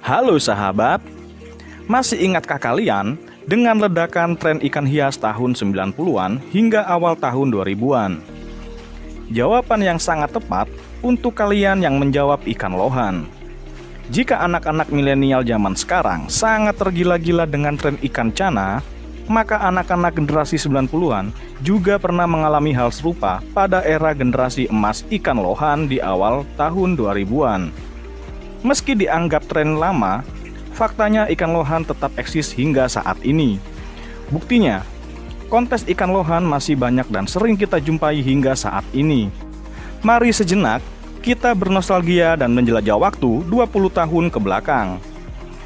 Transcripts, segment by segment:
Halo sahabat, masih ingatkah kalian dengan ledakan tren ikan hias tahun 90-an hingga awal tahun 2000-an? Jawaban yang sangat tepat untuk kalian yang menjawab ikan lohan. Jika anak-anak milenial zaman sekarang sangat tergila-gila dengan tren ikan cana, maka anak-anak generasi 90-an juga pernah mengalami hal serupa pada era generasi emas ikan lohan di awal tahun 2000-an. Meski dianggap tren lama, faktanya ikan lohan tetap eksis hingga saat ini. Buktinya, kontes ikan lohan masih banyak dan sering kita jumpai hingga saat ini. Mari sejenak kita bernostalgia dan menjelajah waktu 20 tahun ke belakang.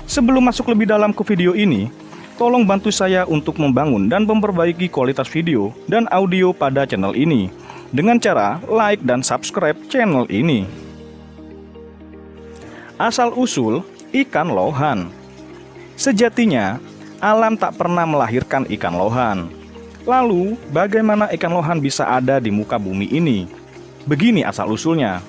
Sebelum masuk lebih dalam ke video ini, tolong bantu saya untuk membangun dan memperbaiki kualitas video dan audio pada channel ini dengan cara like dan subscribe channel ini. Asal-usul ikan lohan. Sejatinya, alam tak pernah melahirkan ikan lohan. Lalu, bagaimana ikan lohan bisa ada di muka bumi ini? Begini asal-usulnya.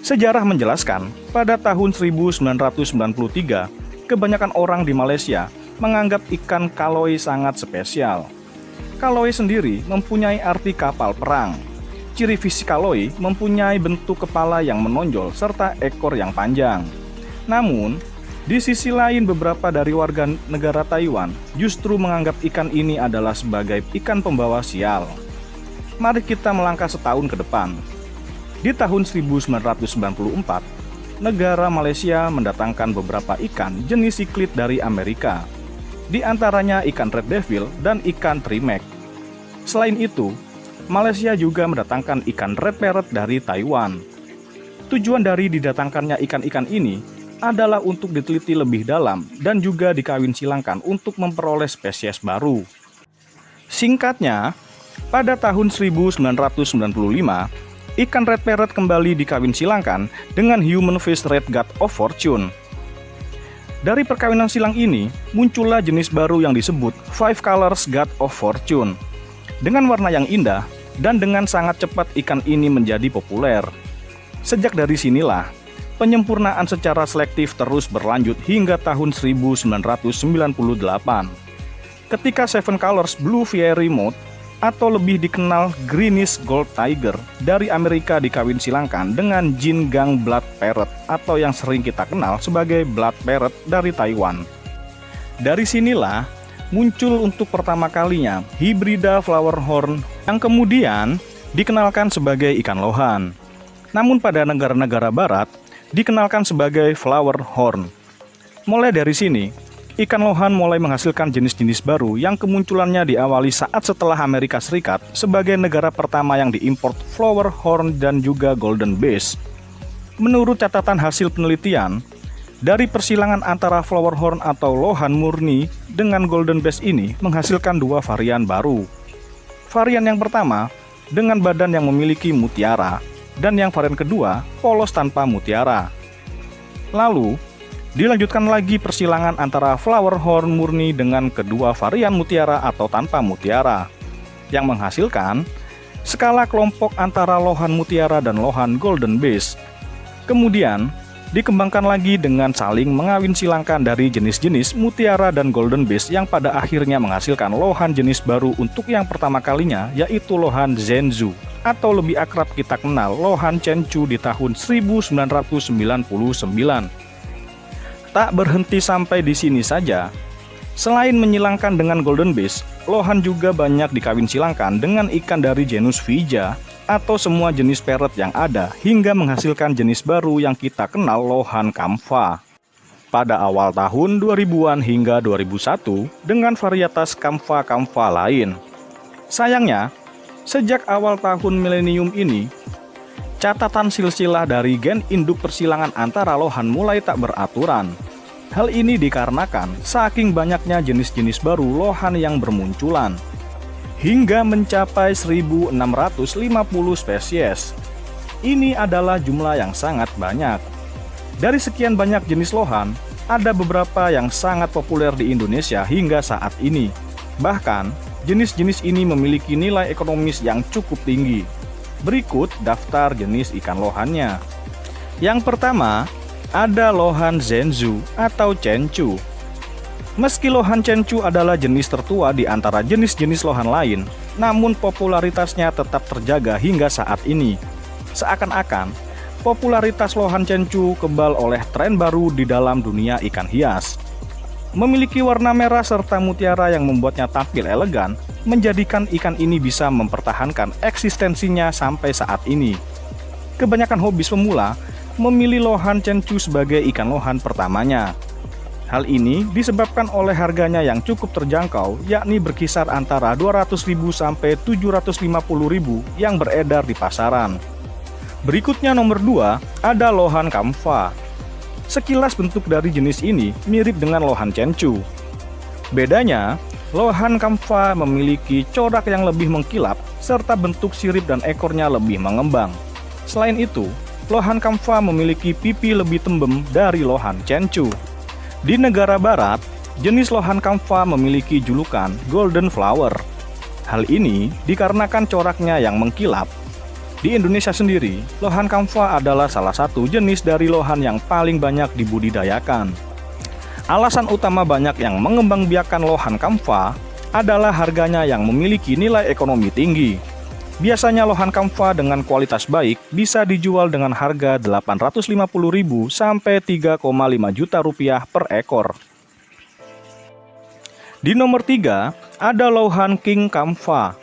Sejarah menjelaskan, pada tahun 1993, kebanyakan orang di Malaysia menganggap ikan kaloi sangat spesial. Kaloi sendiri mempunyai arti kapal perang. Ciri fisik kaloi mempunyai bentuk kepala yang menonjol serta ekor yang panjang. Namun, di sisi lain beberapa dari warga negara Taiwan justru menganggap ikan ini adalah sebagai ikan pembawa sial. Mari kita melangkah setahun ke depan. Di tahun 1994, negara Malaysia mendatangkan beberapa ikan jenis siklit dari Amerika. Di antaranya ikan red devil dan ikan trimek. Selain itu, Malaysia juga mendatangkan ikan red parrot dari Taiwan. Tujuan dari didatangkannya ikan-ikan ini adalah untuk diteliti lebih dalam dan juga dikawin silangkan untuk memperoleh spesies baru. Singkatnya, pada tahun 1995, ikan red parrot kembali dikawin silangkan dengan human fish red god of fortune. Dari perkawinan silang ini, muncullah jenis baru yang disebut five colors god of fortune. Dengan warna yang indah dan dengan sangat cepat ikan ini menjadi populer. Sejak dari sinilah, penyempurnaan secara selektif terus berlanjut hingga tahun 1998. Ketika Seven Colors Blue Fiery Mode atau lebih dikenal Greenish Gold Tiger dari Amerika dikawin silangkan dengan Jin Gang Blood Parrot atau yang sering kita kenal sebagai Blood Parrot dari Taiwan. Dari sinilah muncul untuk pertama kalinya hibrida flower horn yang kemudian dikenalkan sebagai ikan lohan. Namun pada negara-negara barat dikenalkan sebagai flower horn. Mulai dari sini, ikan lohan mulai menghasilkan jenis-jenis baru yang kemunculannya diawali saat setelah Amerika Serikat sebagai negara pertama yang diimpor flower horn dan juga golden bass. Menurut catatan hasil penelitian, dari persilangan antara flower horn atau lohan murni dengan golden bass ini menghasilkan dua varian baru. Varian yang pertama dengan badan yang memiliki mutiara, dan yang varian kedua polos tanpa mutiara. Lalu, dilanjutkan lagi persilangan antara flower horn murni dengan kedua varian mutiara atau tanpa mutiara, yang menghasilkan skala kelompok antara lohan mutiara dan lohan golden bass. Kemudian, dikembangkan lagi dengan saling mengawin silangkan dari jenis-jenis mutiara dan golden bass yang pada akhirnya menghasilkan lohan jenis baru untuk yang pertama kalinya, yaitu lohan Zhenzu atau lebih akrab kita kenal lohan Chenchu di tahun 1999. Tak berhenti sampai di sini saja. Selain menyilangkan dengan golden bass, lohan juga banyak dikawin silangkan dengan ikan dari genus Vija atau semua jenis parrot yang ada hingga menghasilkan jenis baru yang kita kenal lohan Kampha. Pada awal tahun 2000-an hingga 2001 dengan varietas Kampha lain. Sayangnya, sejak awal tahun milenium ini, catatan silsilah dari gen induk persilangan antara lohan mulai tak beraturan. Hal ini dikarenakan saking banyaknya jenis-jenis baru lohan yang bermunculan, hingga mencapai 1.650 spesies. Ini adalah jumlah yang sangat banyak. Dari sekian banyak jenis lohan, ada beberapa yang sangat populer di Indonesia hingga saat ini. Bahkan, jenis-jenis ini memiliki nilai ekonomis yang cukup tinggi. Berikut daftar jenis ikan lohannya. Yang pertama, ada lohan Zhenzu atau Chenchu. Meski lohan Chenchu adalah jenis tertua di antara jenis-jenis lohan lain, namun popularitasnya tetap terjaga hingga saat ini. Seakan-akan, popularitas lohan Chenchu kebal oleh tren baru di dalam dunia ikan hias. Memiliki warna merah serta mutiara yang membuatnya tampil elegan, menjadikan ikan ini bisa mempertahankan eksistensinya sampai saat ini. Kebanyakan hobis pemula memilih lohan Chenchu sebagai ikan lohan pertamanya. Hal ini disebabkan oleh harganya yang cukup terjangkau, yakni berkisar antara 200.000 sampai 750.000 yang beredar di pasaran. Berikutnya nomor 2, ada lohan Kamfa. Sekilas bentuk dari jenis ini mirip dengan lohan Chenchu. Bedanya, lohan Kamfa memiliki corak yang lebih mengkilap serta bentuk sirip dan ekornya lebih mengembang. Selain itu, lohan Kamfa memiliki pipi lebih tembem dari lohan Chenchu. Di negara barat, jenis lohan Kamfa memiliki julukan Golden Flower. Hal ini dikarenakan coraknya yang mengkilap. Di Indonesia sendiri, lohan Kamfa adalah salah satu jenis dari lohan yang paling banyak dibudidayakan. Alasan utama banyak yang mengembangbiakan lohan Kamfa adalah harganya yang memiliki nilai ekonomi tinggi. Biasanya lohan Kamfa dengan kualitas baik bisa dijual dengan harga 850.000 sampai 3,5 juta rupiah per ekor. Di nomor 3, ada lohan King Kamfa.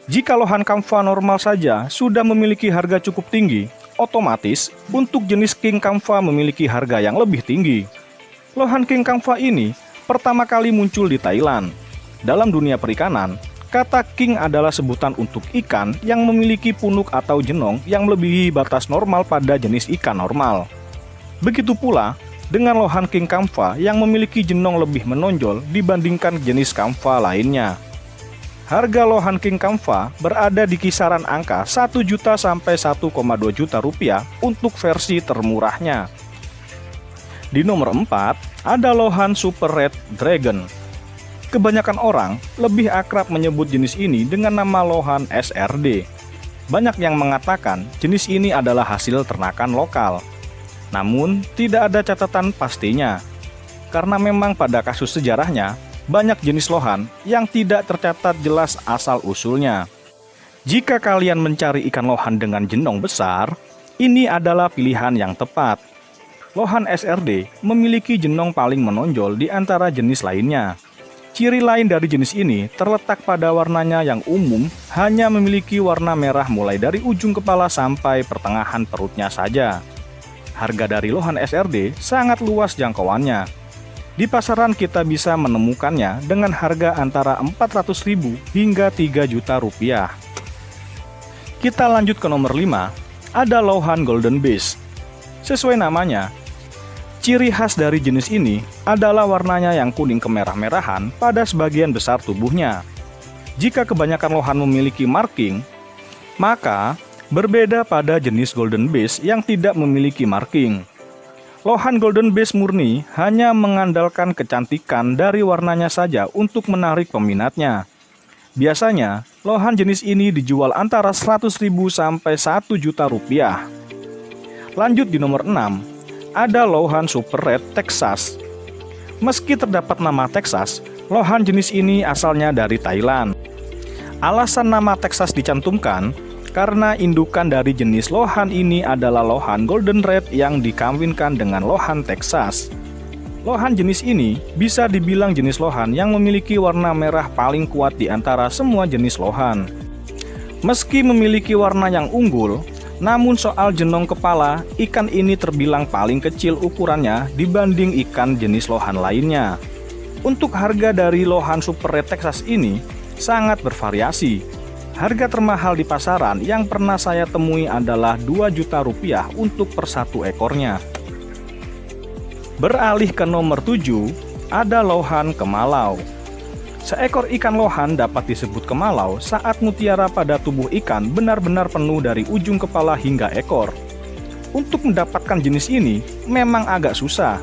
Jika lohan Kamfa normal saja sudah memiliki harga cukup tinggi, otomatis untuk jenis King Kamfa memiliki harga yang lebih tinggi. Lohan King Kamfa ini pertama kali muncul di Thailand. Dalam dunia perikanan, kata king adalah sebutan untuk ikan yang memiliki punuk atau jenong yang melebihi batas normal pada jenis ikan normal. Begitu pula dengan lohan King Kamfa yang memiliki jenong lebih menonjol dibandingkan jenis Kamfa lainnya. Harga lohan King Kamfa berada di kisaran angka 1 juta sampai 1,2 juta rupiah untuk versi termurahnya. Di nomor 4, ada lohan Super Red Dragon. Kebanyakan orang lebih akrab menyebut jenis ini dengan nama lohan SRD. Banyak yang mengatakan jenis ini adalah hasil ternakan lokal. Namun, tidak ada catatan pastinya. Karena memang pada kasus sejarahnya, banyak jenis lohan yang tidak tercatat jelas asal-usulnya. Jika kalian mencari ikan lohan dengan jenong besar, ini adalah pilihan yang tepat. Lohan SRD memiliki jenong paling menonjol di antara jenis lainnya. Ciri lain dari jenis ini terletak pada warnanya yang umum hanya memiliki warna merah mulai dari ujung kepala sampai pertengahan perutnya saja. Harga dari lohan SRD sangat luas jangkauannya. Di pasaran kita bisa menemukannya dengan harga antara 400.000 hingga 3 juta rupiah. Kita lanjut ke nomor 5, ada lohan Golden Bass. Sesuai namanya, ciri khas dari jenis ini adalah warnanya yang kuning kemerah-merahan pada sebagian besar tubuhnya. Jika kebanyakan lohan memiliki marking, maka berbeda pada jenis Golden Bass yang tidak memiliki marking. Lohan Golden Bass murni hanya mengandalkan kecantikan dari warnanya saja untuk menarik peminatnya. Biasanya, lohan jenis ini dijual antara 100.000 sampai 1 juta rupiah. Lanjut di nomor 6, ada lohan Super Red Texas. Meski terdapat nama Texas, lohan jenis ini asalnya dari Thailand. Alasan nama Texas dicantumkan karena indukan dari jenis lohan ini adalah lohan Golden Red yang dikawinkan dengan lohan Texas. Lohan jenis ini bisa dibilang jenis lohan yang memiliki warna merah paling kuat di antara semua jenis lohan. Meski memiliki warna yang unggul, namun soal jenong kepala, ikan ini terbilang paling kecil ukurannya dibanding ikan jenis lohan lainnya. Untuk harga dari lohan Super Red Texas ini sangat bervariasi. Harga termahal di pasaran yang pernah saya temui adalah 2 juta rupiah untuk per satu ekornya. Beralih ke nomor 7, ada lohan kemalau. Seekor ikan lohan dapat disebut kemalau saat mutiara pada tubuh ikan benar-benar penuh dari ujung kepala hingga ekor. Untuk mendapatkan jenis ini memang agak susah.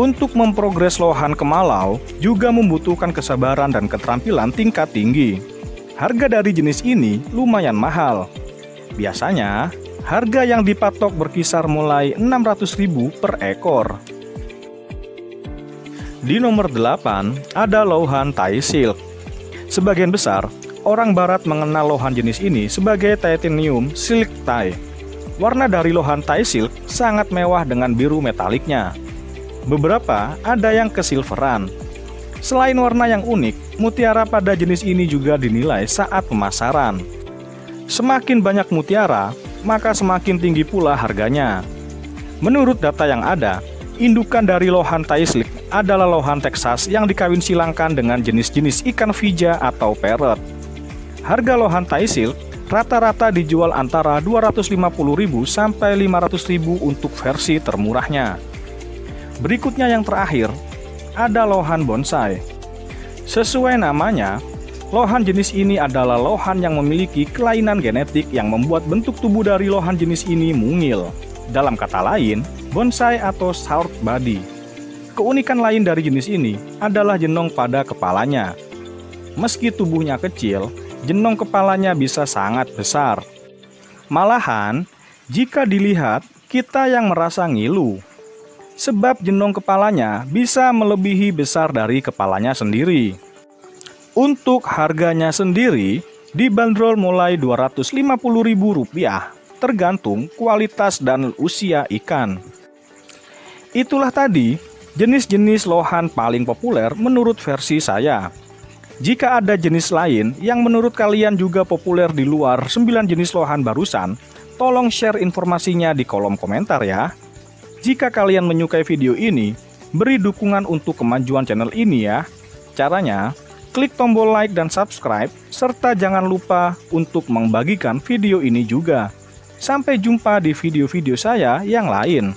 Untuk memprogres lohan kemalau juga membutuhkan kesabaran dan keterampilan tingkat tinggi. Harga dari jenis ini lumayan mahal. Biasanya, Harga yang dipatok berkisar mulai 600.000 per ekor. Di nomor 8 ada lohan Thai Silk. Sebagian besar orang barat mengenal lohan jenis ini sebagai titanium silk Thai. Warna dari lohan Thai Silk sangat mewah dengan biru metaliknya. Beberapa ada yang kesilveran. Selain warna yang unik, mutiara pada jenis ini juga dinilai saat pemasaran. Semakin banyak mutiara, maka semakin tinggi pula harganya. Menurut data yang ada, indukan dari lohan Thai Silk adalah lohan Texas yang dikawin silangkan dengan jenis-jenis ikan vija atau parrot. Harga lohan Thai Silk rata-rata dijual antara 250.000 sampai 500.000 untuk versi termurahnya. Berikutnya yang terakhir, ada lohan bonsai. Sesuai namanya, lohan jenis ini adalah lohan yang memiliki kelainan genetik yang membuat bentuk tubuh dari lohan jenis ini mungil. Dalam kata lain, bonsai atau short body. Keunikan lain dari jenis ini adalah jenong pada kepalanya. Meski tubuhnya kecil, jenong kepalanya bisa sangat besar. Malahan, jika dilihat, kita yang merasa ngilu. Sebab jenong kepalanya bisa melebihi besar dari kepalanya sendiri. Untuk harganya sendiri, dibanderol mulai Rp250.000, tergantung kualitas dan usia ikan. Itulah tadi jenis-jenis lohan paling populer menurut versi saya. Jika ada jenis lain yang menurut kalian juga populer di luar 9 jenis lohan barusan, tolong share informasinya di kolom komentar ya. Jika kalian menyukai video ini, beri dukungan untuk kemajuan channel ini ya. Caranya, klik tombol like dan subscribe, serta jangan lupa untuk membagikan video ini juga. Sampai jumpa di video-video saya yang lain.